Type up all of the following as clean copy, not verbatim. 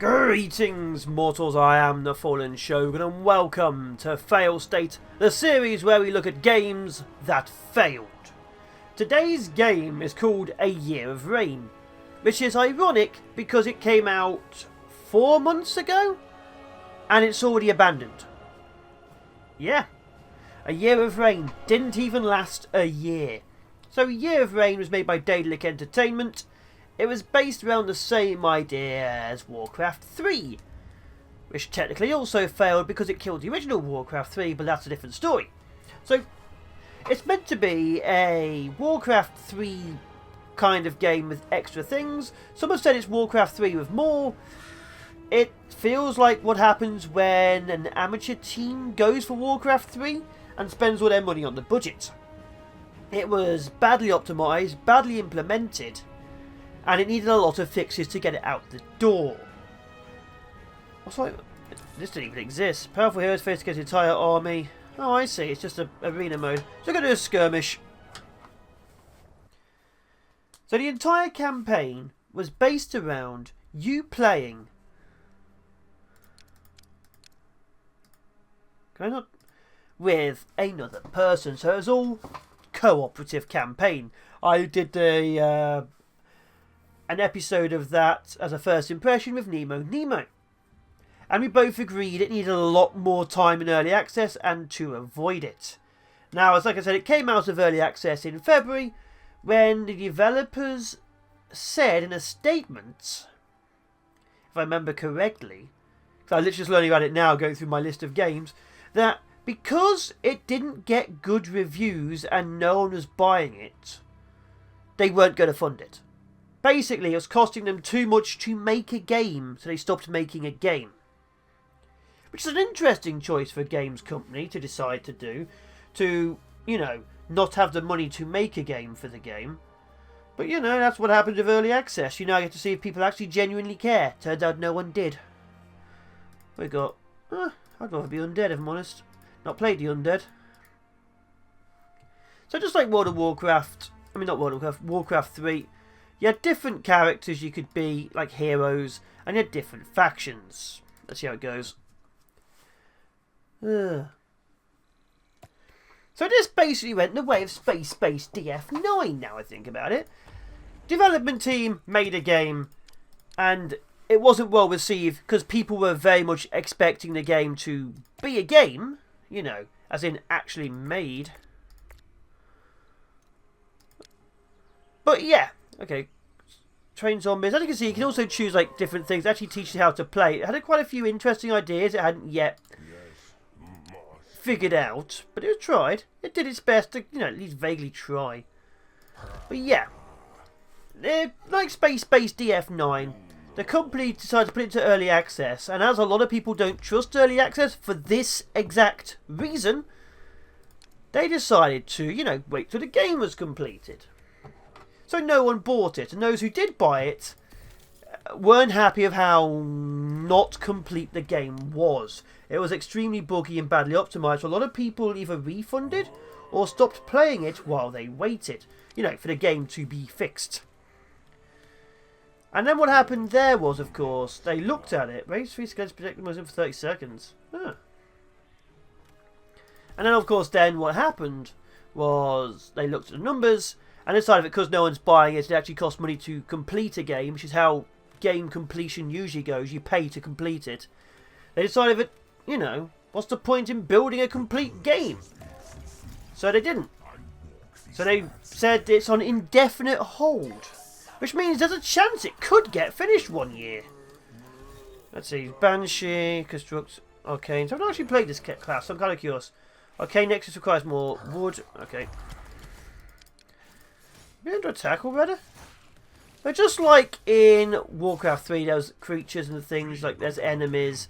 Greetings, mortals, I am the Fallen Shogun, and welcome to Fail State, the series where we look at games that failed. Today's game is called A Year of Rain, which is ironic because it came out 4 months ago, and it's already abandoned. Yeah, A Year of Rain didn't even last a year. So A Year of Rain was made by Daedalic Entertainment. It was based around the same idea as Warcraft 3, which technically also failed because it killed the original Warcraft 3, but that's a different story. So, it's meant to be a Warcraft 3 kind of game with extra things. Some have said it's Warcraft 3 with more. It feels like what happens when an amateur team goes for Warcraft 3 and spends all their money on the budget. It was badly optimised, badly implemented, and it needed a lot of fixes to get it out the door. Also, this didn't even exist. Powerful heroes face against the entire army. Oh, I see. It's just an arena mode. So we're going to do a skirmish. So the entire campaign was based around you playing. Can I not? With another person. So it was all cooperative campaign. I did an episode of that as a first impression with Nemo. And we both agreed it needed a lot more time in early access and to avoid it. Now, as like I said, it came out of early access in February when the developers said in a statement, if I remember correctly, because I'm literally just learning about it now, going through my list of games, that because it didn't get good reviews and no one was buying it, they weren't going to fund it. Basically, it was costing them too much to make a game, so they stopped making a game. Which is an interesting choice for a games company to decide to do. To, you know, not have the money to make a game for the game. But, you know, that's what happens with early access. You now get to see if people actually genuinely care. Turns out no one did. We got... I'd rather be undead, if I'm honest. Not played the undead. So just like World of Warcraft... I mean, not World of Warcraft. Warcraft 3... You had different characters you could be, like heroes, and you had different factions. Let's see how it goes. So this basically went in the way of Space DF9, now I think about it. Development team made a game, and it wasn't well received because people were very much expecting the game to be a game, you know, as in actually made. But yeah. Okay, train zombies. As you can see, you can also choose like different things. It actually teaches you how to play. It had quite a few interesting ideas. It hadn't yet figured out, but it was tried. It did its best to, you know, at least vaguely try. But yeah, like Space DF9, the company decided to put it into early access, and as a lot of people don't trust early access for this exact reason, they decided to, you know, wait till the game was completed. So no one bought it, and those who did buy it weren't happy of how not complete the game was. It was extremely buggy and badly optimised, so a lot of people either refunded or stopped playing it while they waited, you know, for the game to be fixed. And then what happened there was, of course, they looked at it. Raise 3 seconds, protect the muzzle for 30 seconds. Huh. And then, of course, then what happened was they looked at the numbers and decided that because no one's buying it, it actually costs money to complete a game, which is how game completion usually goes. You pay to complete it. They decided that, you know, what's the point in building a complete game? So they didn't. So they said it's on indefinite hold, which means there's a chance it could get finished 1 year. Let's see. Banshee, Construct, Arcane. So I've not actually played this class, so I'm kind of curious. Arcane Nexus requires more wood. Okay. Are we under attack already? But just like in Warcraft 3, there's creatures and things, like there's enemies,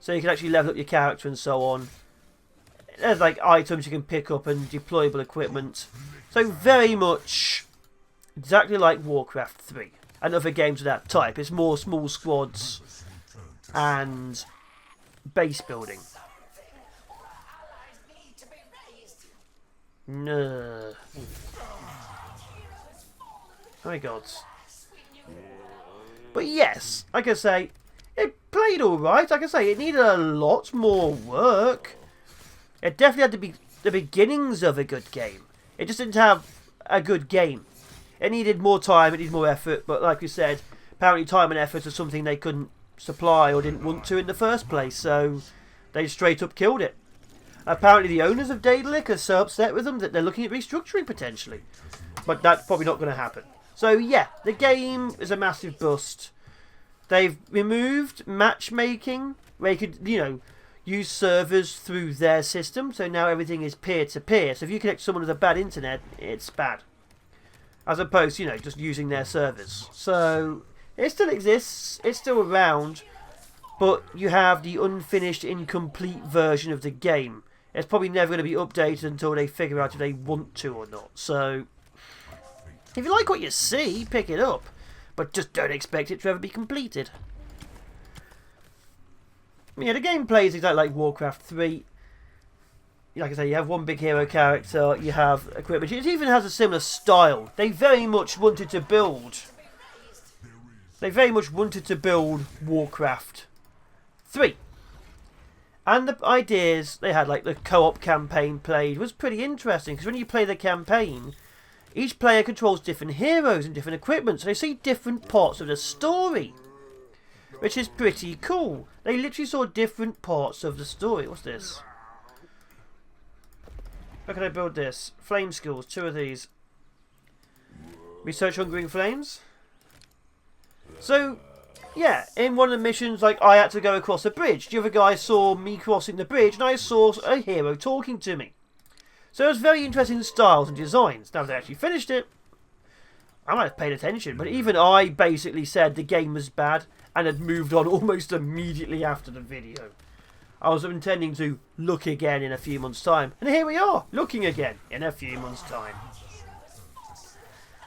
so you can actually level up your character and so on. There's like items you can pick up and deployable equipment. So very much exactly like Warcraft 3 and other games of that type. It's more small squads and base building. No. Oh my god. But yes, like I say, it played alright. Like I say, it needed a lot more work. It definitely had to be the beginnings of a good game. It just didn't have a good game. It needed more time, it needed more effort, but like we said, apparently time and effort are something they couldn't supply or didn't want to in the first place, so they straight up killed it. Apparently the owners of Daedalic are so upset with them that they're looking at restructuring potentially. But that's probably not going to happen. So yeah, the game is a massive bust. They've removed matchmaking, where you could, you know, use servers through their system, so now everything is peer-to-peer. So if you connect to someone with a bad internet, it's bad. As opposed to, you know, just using their servers. So it still exists, it's still around, but you have the unfinished, incomplete version of the game. It's probably never going to be updated until they figure out if they want to or not. So if you like what you see, pick it up. But just don't expect it to ever be completed. Yeah, the gameplay is exactly like Warcraft 3. Like I say, you have one big hero character, you have equipment. It even has a similar style. They very much wanted to build Warcraft 3. And the ideas they had, like the co-op campaign played, was pretty interesting. Because when you play the campaign, each player controls different heroes and different equipment. So they see different parts of the story. Which is pretty cool. They literally saw different parts of the story. What's this? How can I build this? Flame skills, 2 of these. Research Hungering Flames. So, yeah, in one of the missions, like, I had to go across a bridge. The other guy saw me crossing the bridge, and I saw a hero talking to me. So it was very interesting styles and designs. Now, if they actually finished it, I might have paid attention, but even I basically said the game was bad, and had moved on almost immediately after the video. I was intending to look again in a few months' time. And here we are, looking again in a few months' time. So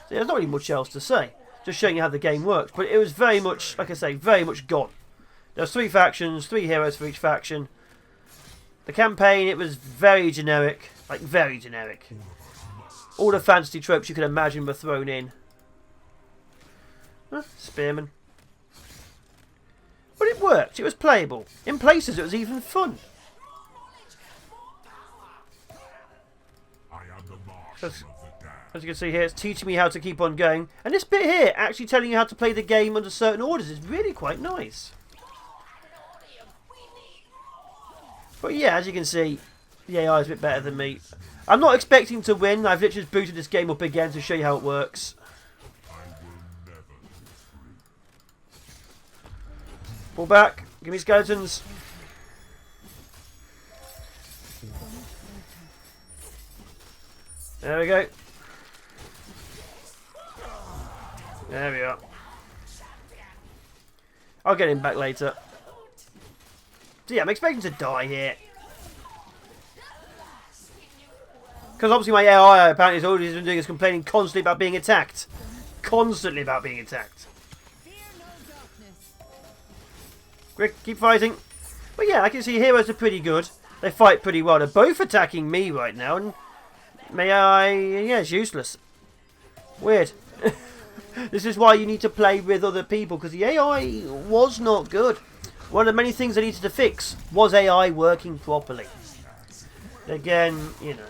there's not really much else to say. Just showing you how the game works. But it was very much, like I say, very much gone. There's 3 factions, 3 heroes for each faction. The campaign, it was very generic. Like, very generic. All the fantasy tropes you could imagine were thrown in. Spearman. But it worked, it was playable. In places it was even fun. As you can see here, it's teaching me how to keep on going. And this bit here, actually telling you how to play the game under certain orders, is really quite nice. But yeah, as you can see, the AI is a bit better than me. I'm not expecting to win, I've literally just booted this game up again to show you how it works. Pull back. Give me skeletons. There we go. There we are. I'll get him back later. So yeah, I'm expecting to die here. Because obviously my AI apparently is all he's been doing is complaining constantly about being attacked. Constantly about being attacked. Quick, keep fighting. But yeah, I can see heroes are pretty good. They fight pretty well. They're both attacking me right now, and yeah, it's useless. Weird. This is why you need to play with other people, because the AI was not good. One of the many things I needed to fix was AI working properly. Again, you know,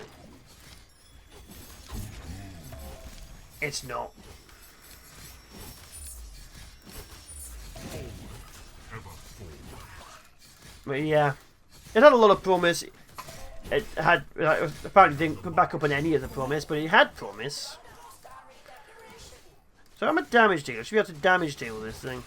it's not. But yeah, it had a lot of promise. It had apparently didn't come back up on any of the promise, but it had promise. So I'm a damage dealer. Should be able to damage deal this thing.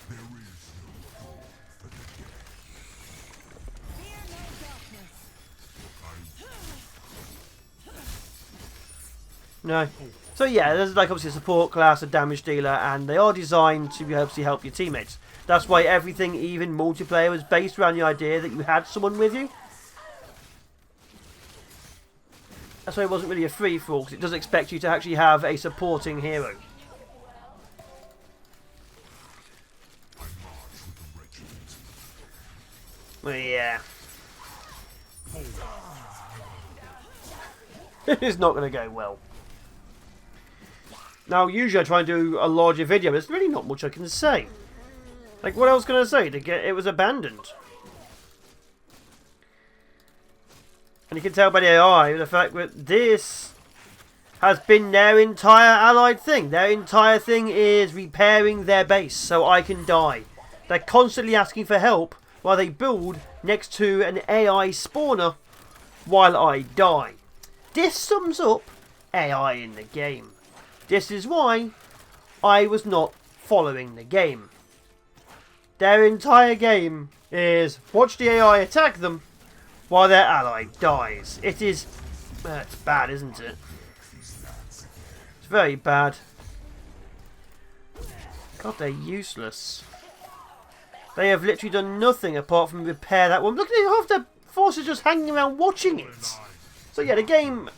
No. So yeah, there's like obviously a support class, a damage dealer, and they are designed to obviously help your teammates. That's why everything, even multiplayer, was based around the idea that you had someone with you. That's why it wasn't really a free-for-all, because it does expect you to actually have a supporting hero. Well, yeah. It's not going to go well. Now, usually I try and do a larger video, but there's really not much I can say. Like, what else can I say? It was abandoned. And you can tell by the AI the fact that this has been their entire allied thing. Their entire thing is repairing their base so I can die. They're constantly asking for help while they build next to an AI spawner while I die. This sums up AI in the game. This is why I was not following the game. Their entire game is watch the AI attack them while their ally dies. It is... it's bad, isn't it? It's very bad. God, they're useless. They have literally done nothing apart from repair that one. Look at half the forces just hanging around watching it. So yeah, the game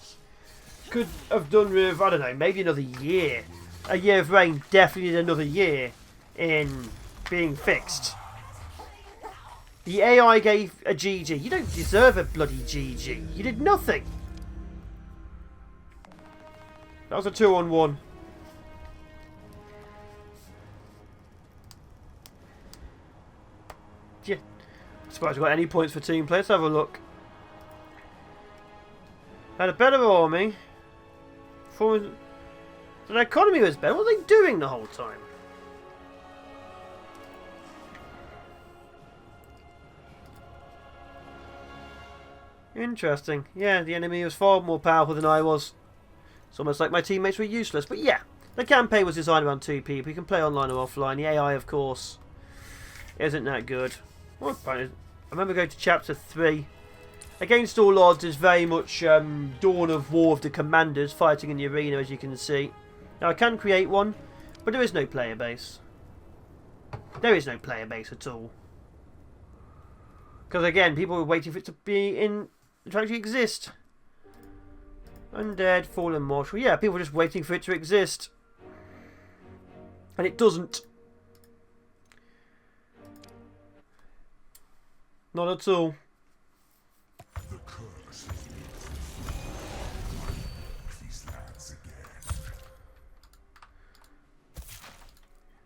could have done with, I don't know, maybe another year. A year of rain definitely did another year in being fixed. The AI gave a GG. You don't deserve a bloody GG. You did nothing. That was a 2-on-1. Yeah. I suppose I got any points for team play. Let's have a look. Had a better army. The economy was better. What were they doing the whole time? Interesting. Yeah, the enemy was far more powerful than I was. It's almost like my teammates were useless. But yeah, the campaign was designed around 2 people. You can play online or offline. The AI, of course, isn't that good. I remember going to chapter 3. Against all odds is very much Dawn of War of the Commanders fighting in the arena, as you can see. Now I can create one, but there is no player base. There is no player base at all. Because again, people were waiting for it to be in... to actually exist. Undead, Fallen Marshal. Yeah, people were just waiting for it to exist. And it doesn't. Not at all.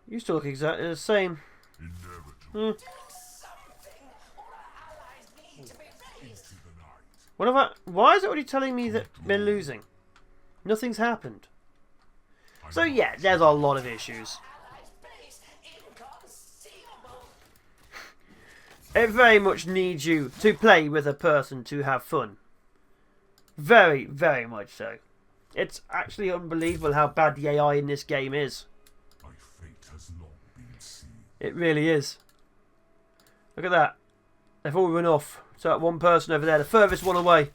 You still look exactly the same. What about... Why is it already telling me that they're losing? Nothing's happened. So yeah, there's a lot of issues. It very much needs you to play with a person to have fun. Very, very much so. It's actually unbelievable how bad the AI in this game is. It really is. Look at that. They've all run off. So that one person over there, the furthest one away.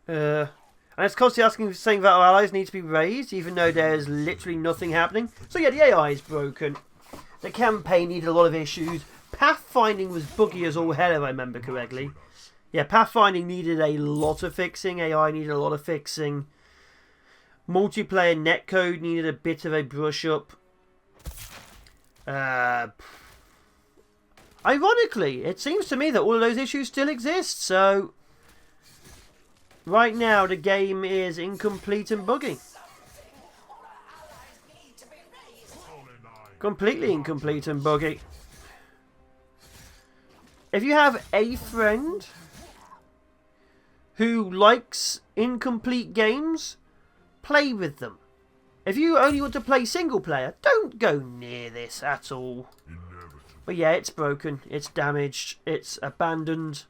And it's constantly asking, saying that our allies need to be raised, even though there's literally nothing happening. So yeah, the AI is broken. The campaign needed a lot of issues. Pathfinding was buggy as all hell, if I remember correctly. Yeah, pathfinding needed a lot of fixing. AI needed a lot of fixing. Multiplayer netcode needed a bit of a brush up. Ironically, it seems to me that all of those issues still exist, so... Right now, the game is incomplete and buggy. Completely incomplete and buggy. If you have a friend who likes incomplete games, play with them. If you only want to play single player, don't go near this at all. But yeah, it's broken, it's damaged, it's abandoned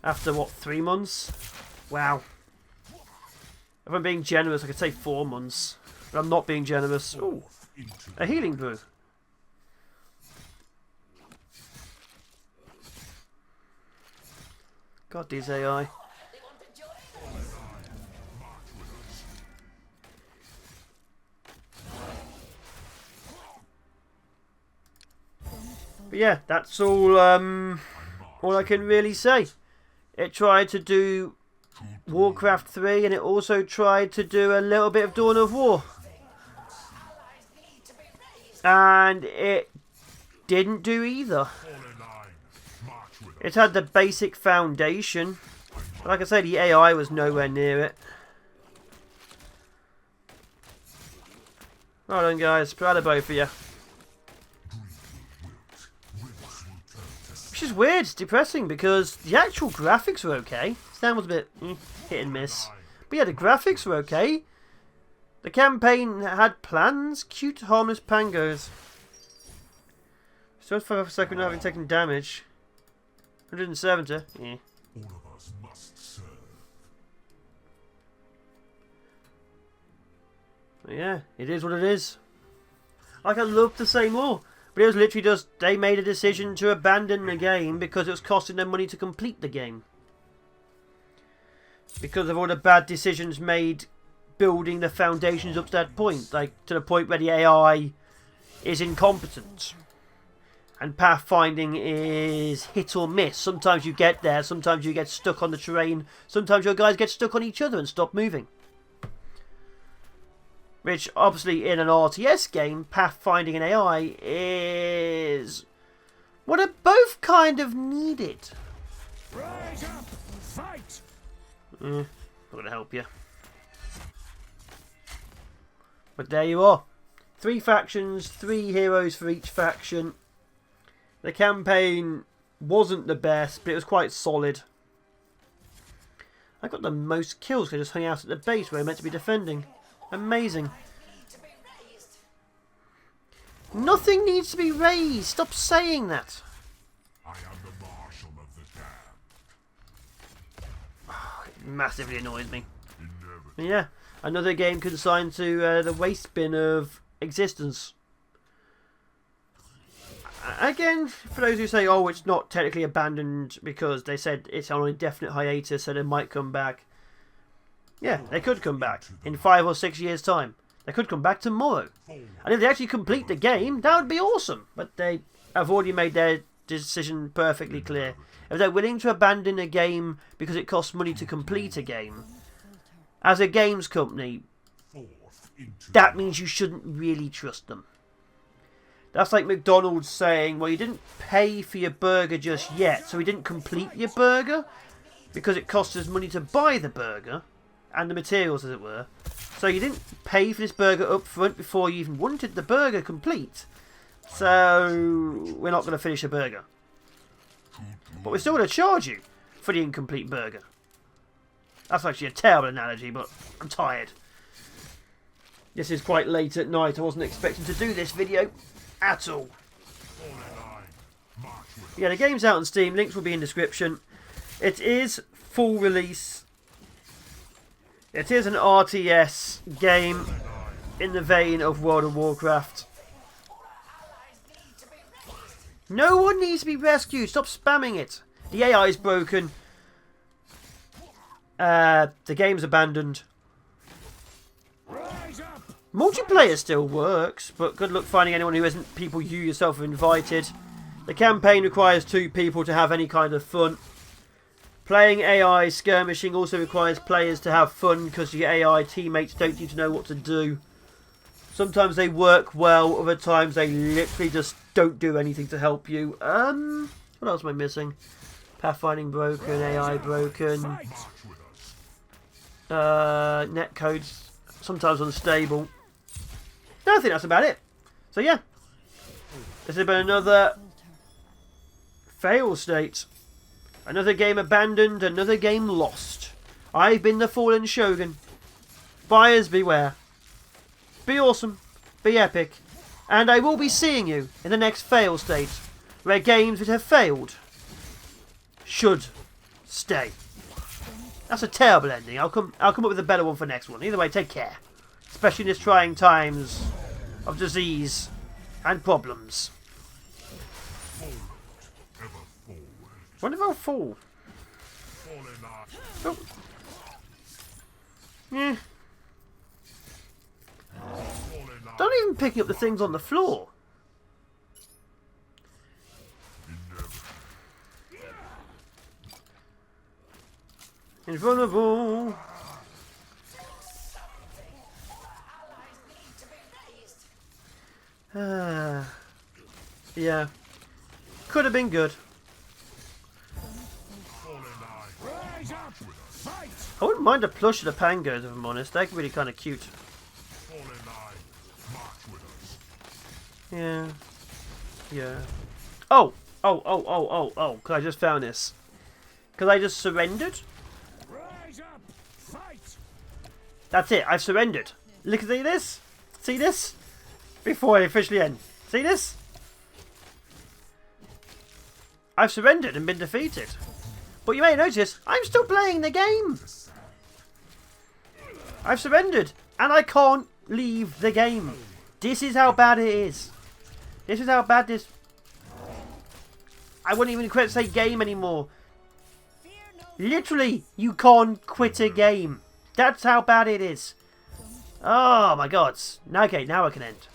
after what, 3 months? Wow. If I'm being generous, I could say 4 months. But I'm not being generous. Ooh, a healing brew. God, these AI. But yeah, that's all I can really say. It tried to do Warcraft 3 and it also tried to do a little bit of Dawn of War. And it didn't do either. It had the basic foundation. But like I said, the AI was nowhere near it. Well done, guys. Proud of both of you. Which is weird. It's depressing because the actual graphics were okay. Sound was a bit hit and miss. But yeah, the graphics were okay. The campaign had plans. Cute, harmless pangos. Still for a second having taken damage. 170. Yeah. All of us must serve. Yeah, it is what it is. Like, I'd love to say more. But it was literally just, they made a decision to abandon the game because it was costing them money to complete the game. Because of all the bad decisions made building the foundations up to that point. Like, to the point where the AI is incompetent. And pathfinding is hit or miss. Sometimes you get there, sometimes you get stuck on the terrain. Sometimes your guys get stuck on each other and stop moving. Which, obviously, in an RTS game, pathfinding and AI is what are both kind of needed. Rise up, fight. Not going to help you. But there you are. 3 factions, 3 heroes for each faction. The campaign wasn't the best, but it was quite solid. I got the most kills because I just hung out at the base where I meant to be defending. Amazing. Nothing needs to be raised. Stop saying that. I am the marshal of the damned. It massively annoys me. Inevitable. Yeah, another game consigned to the waste bin of existence. Again, for those who say, oh, it's not technically abandoned because they said it's on an indefinite hiatus, so they might come back. Yeah, they could come back in 5 or 6 years' time. They could come back tomorrow. And if they actually complete the game, that would be awesome. But they have already made their decision perfectly clear. If they're willing to abandon a game because it costs money to complete a game, as a games company, that means you shouldn't really trust them. That's like McDonald's saying, well, you didn't pay for your burger just yet, so we didn't complete your burger because it cost us money to buy the burger and the materials, as it were. So you didn't pay for this burger up front before you even wanted the burger complete. So we're not going to finish a burger. But we're still going to charge you for the incomplete burger. That's actually a terrible analogy, but I'm tired. This is quite late at night. I wasn't expecting to do this video at all. Yeah, the game's out on Steam. Links will be in description. It is full release. It is an RTS game in the vein of World of Warcraft. No one needs to be rescued. Stop spamming it. The AI is broken. The game's abandoned. Multiplayer still works, but good luck finding anyone who isn't people you yourself have invited. The campaign requires 2 people to have any kind of fun. Playing AI skirmishing also requires players to have fun because your AI teammates don't seem to know what to do. Sometimes they work well, other times they literally just don't do anything to help you. What else am I missing? Pathfinding broken, AI broken. Netcode's sometimes unstable. I think that's about it. So yeah, this has been another fail state. Another game abandoned, another game lost. I've been the Fallen Shogun. Buyers beware. Be awesome, be epic, and I will be seeing you in the next fail state, where games that have failed should stay. That's a terrible ending. I'll come up with a better one for next one. Either way, take care. Especially in these trying times of disease and problems. When did I fall? Oh. Yeah. Don't even picking up the things on the floor. Invulnerable. Yeah. Could have been good. I wouldn't mind a plush of the Pangos, if I'm honest. They're really kind of cute. Yeah. Yeah. Oh! Because I just found this. Because I just surrendered? Rise up! Fight! That's it, I've surrendered. Look, see this? See this? Before I officially end. See this? I've surrendered and been defeated. But you may notice, I'm still playing the game. I've surrendered, and I can't leave the game. This is how bad it is. This is how bad this... I wouldn't even quit say game anymore. Literally, you can't quit a game. That's how bad it is. Oh my god. Okay, now I can end.